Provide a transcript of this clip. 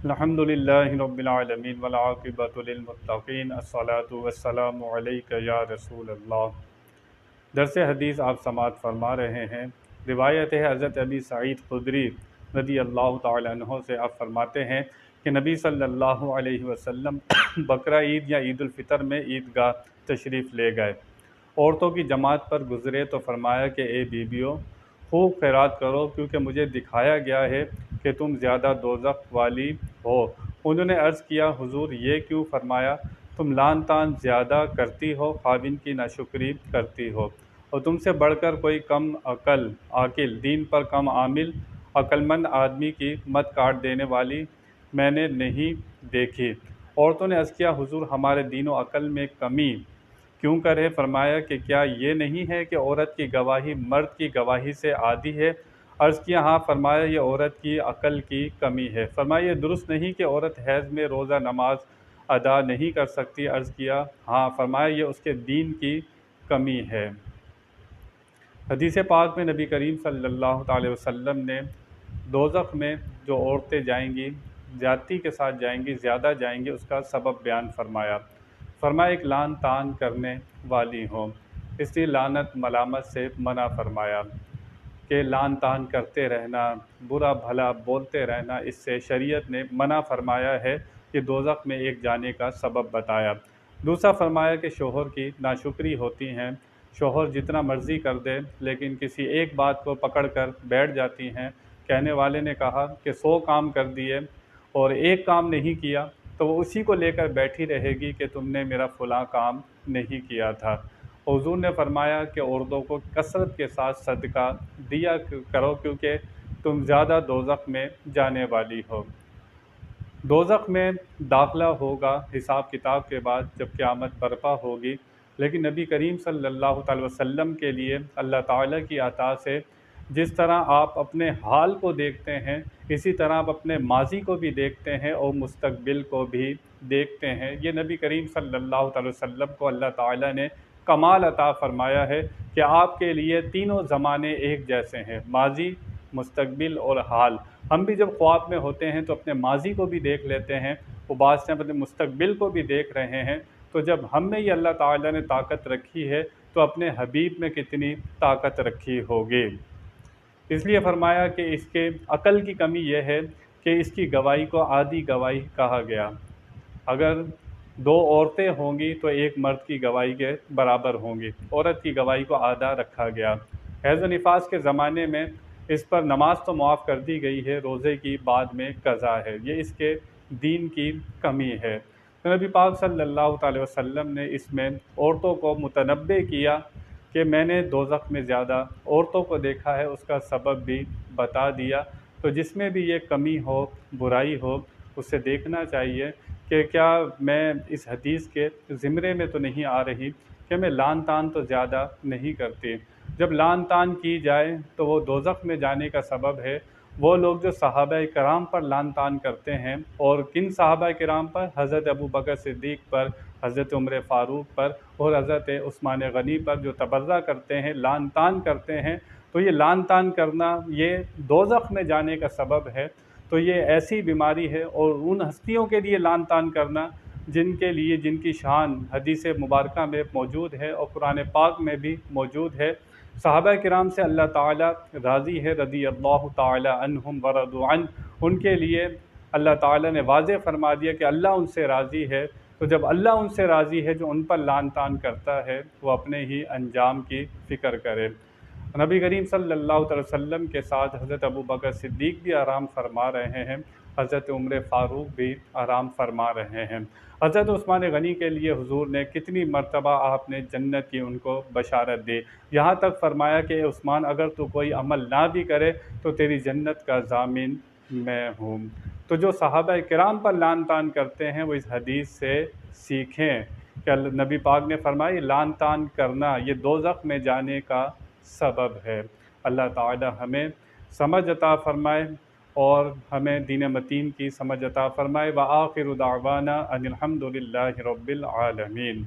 الحمدللہ رب العالمین والعاقبۃ للمتقین الصلاۃ والسلام علیک یا رسول اللہ۔ درس حدیث آپ سماعت فرما رہے ہیں۔ روایت ہے حضرت ابی سعید خدری رضی اللہ تعالی عنہ سے، آپ فرماتے ہیں کہ نبی صلی اللہ علیہ وسلم بقرہ عید یا عید الفطر میں عیدگاہ تشریف لے گئے۔ عورتوں کی جماعت پر گزرے تو فرمایا کہ اے بیویوں، خوب خیرات کرو، کیونکہ مجھے دکھایا گیا ہے کہ تم زیادہ دوزخ والی ہو۔ انہوں نے عرض کیا حضور یہ کیوں؟ فرمایا تم لان تان زیادہ کرتی ہو، خاوند کی ناشکری کرتی ہو، اور تم سے بڑھ کر کوئی کم عاقل، دین پر کم عامل، عقلمند آدمی کی مت کاٹ دینے والی میں نے نہیں دیکھی۔ عورتوں نے عرض کیا حضور ہمارے دین و عقل میں کمی کیوں کرے؟ فرمایا کہ کیا یہ نہیں ہے کہ عورت کی گواہی مرد کی گواہی سے عادی ہے؟ عرض کیا ہاں۔ فرمایا یہ عورت کی عقل کی کمی ہے۔ فرمایا یہ درست نہیں کہ عورت حیض میں روزہ نماز ادا نہیں کر سکتی؟ عرض کیا ہاں۔ فرمایا یہ اس کے دین کی کمی ہے۔ حدیث پاک میں نبی کریم صلی اللہ تعالی وسلم نے دوزخ میں جو عورتیں جائیں گی، زیادتی کے ساتھ جائیں گی، زیادہ جائیں گی، اس کا سبب بیان فرمایا۔ فرمایا ایک لان تان کرنے والی ہوں، اس لیے لعنت ملامت سے منع فرمایا کہ لان تان کرتے رہنا، برا بھلا بولتے رہنا، اس سے شریعت نے منع فرمایا ہے، یہ دوزخ میں ایک جانے کا سبب بتایا۔ دوسرا فرمایا کہ شوہر کی ناشکری ہوتی ہیں، شوہر جتنا مرضی کر دے لیکن کسی ایک بات کو پکڑ کر بیٹھ جاتی ہیں۔ کہنے والے نے کہا کہ 100 کام کر دیے اور ایک کام نہیں کیا، تو وہ اسی کو لے کر بیٹھی رہے گی کہ تم نے میرا فلاں کام نہیں کیا تھا۔ حضور نے فرمایا کہ عورتوں کو کثرت کے ساتھ صدقہ دیا کرو، کیونکہ تم زیادہ دوزخ میں جانے والی ہو۔ دوزخ میں داخلہ ہوگا حساب کتاب کے بعد جب قیامت برپا ہوگی، لیکن نبی کریم صلی اللہ تعالی وسلم کے لیے اللہ تعالیٰ کی عطا سے جس طرح آپ اپنے حال کو دیکھتے ہیں، اسی طرح آپ اپنے ماضی کو بھی دیکھتے ہیں اور مستقبل کو بھی دیکھتے ہیں۔ یہ نبی کریم صلی اللہ تعالی وسلم کو اللہ تعالیٰ نے کمال عطا فرمایا ہے کہ آپ کے لیے تینوں زمانے ایک جیسے ہیں، ماضی، مستقبل اور حال۔ ہم بھی جب خواب میں ہوتے ہیں تو اپنے ماضی کو بھی دیکھ لیتے ہیں، وہ بعض سے اپنے مستقبل کو بھی دیکھ رہے ہیں، تو جب ہم میں یہ اللہ تعالیٰ نے طاقت رکھی ہے تو اپنے حبیب میں کتنی طاقت رکھی ہوگی۔ اس لیے فرمایا کہ اس کے عقل کی کمی یہ ہے کہ اس کی گواہی کو عادی گواہی کہا گیا۔ اگر 2 عورتیں ہوں گی تو ایک مرد کی گواہی کے برابر ہوں گی، عورت کی گواہی کو آدھا رکھا گیا۔ حیض و نفاس کے زمانے میں اس پر نماز تو معاف کر دی گئی ہے، روزے کی بعد میں قضا ہے، یہ اس کے دین کی کمی ہے۔ تو نبی پاک صلی اللہ تعالی وسلم نے اس میں عورتوں کو متنبہ کیا کہ میں نے دوزخ میں زیادہ عورتوں کو دیکھا ہے، اس کا سبب بھی بتا دیا۔ تو جس میں بھی یہ کمی ہو، برائی ہو، اسے دیکھنا چاہیے کہ کیا میں اس حدیث کے زمرے میں تو نہیں آ رہی کہ میں لان تان تو زیادہ نہیں کرتی۔ جب لان تان کی جائے تو وہ دوزخ میں جانے کا سبب ہے۔ وہ لوگ جو صحابہ کرام پر لان تان کرتے ہیں، اور کن صحابہ کرام پر؟ حضرت ابو بکر صدیق پر، حضرت عمر فاروق پر اور حضرت عثمان غنی پر، جو تبرہ کرتے ہیں، لان تان کرتے ہیں، تو یہ لان تان کرنا یہ دوزخ میں جانے کا سبب ہے۔ تو یہ ایسی بیماری ہے، اور ان ہستیوں کے لیے لان تان کرنا جن کے لیے، جن کی شان حدیث مبارکہ میں موجود ہے اور قرآن پاک میں بھی موجود ہے۔ صحابہ کرام سے اللہ تعالیٰ راضی ہے، رضی اللہ تعالیٰ عنہم ورضوا عنہ، ان کے لیے اللہ تعالیٰ نے واضح فرما دیا کہ اللہ ان سے راضی ہے۔ تو جب اللہ ان سے راضی ہے، جو ان پر لان تان کرتا ہے وہ اپنے ہی انجام کی فکر کرے۔ نبی کریم صلی اللہ علیہ وسلم کے ساتھ حضرت ابو بکر صدیق بھی آرام فرما رہے ہیں، حضرت عمر فاروق بھی آرام فرما رہے ہیں۔ حضرت عثمان غنی کے لیے حضور نے کتنی مرتبہ آپ نے جنت کی ان کو بشارت دی، یہاں تک فرمایا کہ اے عثمان اگر تو کوئی عمل نہ بھی کرے تو تیری جنت کا ضامن میں ہوں۔ تو جو صحابہ کرام پر لان تان کرتے ہیں وہ اس حدیث سے سیکھیں کہ نبی پاک نے فرمایا لان تان کرنا یہ دوزخ میں جانے کا سبب ہے۔ اللہ تعالی ہمیں سمجھ عطا فرمائے اور ہمیں دین متین کی سمجھ عطا فرمائے۔ وآخر دعوانا ان الحمد للہ رب العالمین۔